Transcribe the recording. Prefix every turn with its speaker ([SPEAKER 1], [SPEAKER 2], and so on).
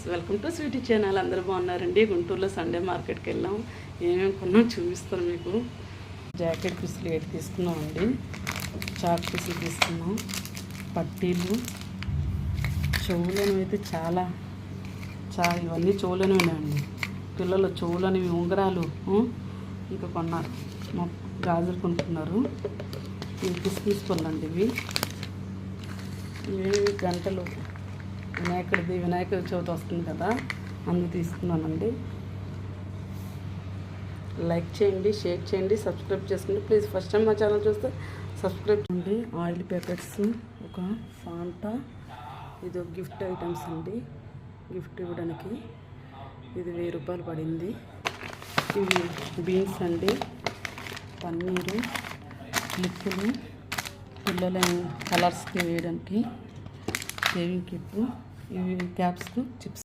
[SPEAKER 1] Welcome to Sweety channel. అందరూ బాగున్నారండి. గుంటూరులో సండే మార్కెట్కి వెళ్ళాం. ఏమేమి కొన్నాం చూపిస్తాను మీకు. జాకెట్ పీసులు 8 తీసుకున్నామండి. చాక్ పీసులు తీసుకున్నాం. పట్టీలు, చెవులనివి అయితే చాలా ఇవన్నీ చెవులనివి ఉన్నాయండి. పిల్లలు చెవులనివి ఉంగరాలు ఇంకా కొన్నారు. గాజులు కొనుక్కున్నారు. ఇవి కిస్మిస్ పళ్ళండి. ఇవి గంటలు వినాయక చవితి వస్తుంది కదా, అందుకు తీసుకున్నానండి. లైక్ చేయండి, షేర్ చేయండి, సబ్స్క్రైబ్ చేసుకోండి ప్లీజ్. ఫస్ట్ టైం మా ఛానల్ చూస్తే సబ్స్క్రైబ్ చేయండి. ఆయిల్ ప్యాకెట్స్, ఒక ఫాంటా, ఇది ఒక గిఫ్ట్ ఐటమ్స్ అండి. గిఫ్ట్ ఇవ్వడానికి ఇది 1000 రూపాయలు పడింది. ఇవి బీన్స్ అండి, పన్నీరు, క్లిప్పులు, పిల్లల కలర్స్కి వేయడానికి, సేవింగ్ క్లిప్పు, ఇవి క్యాప్స్కు చిప్స్.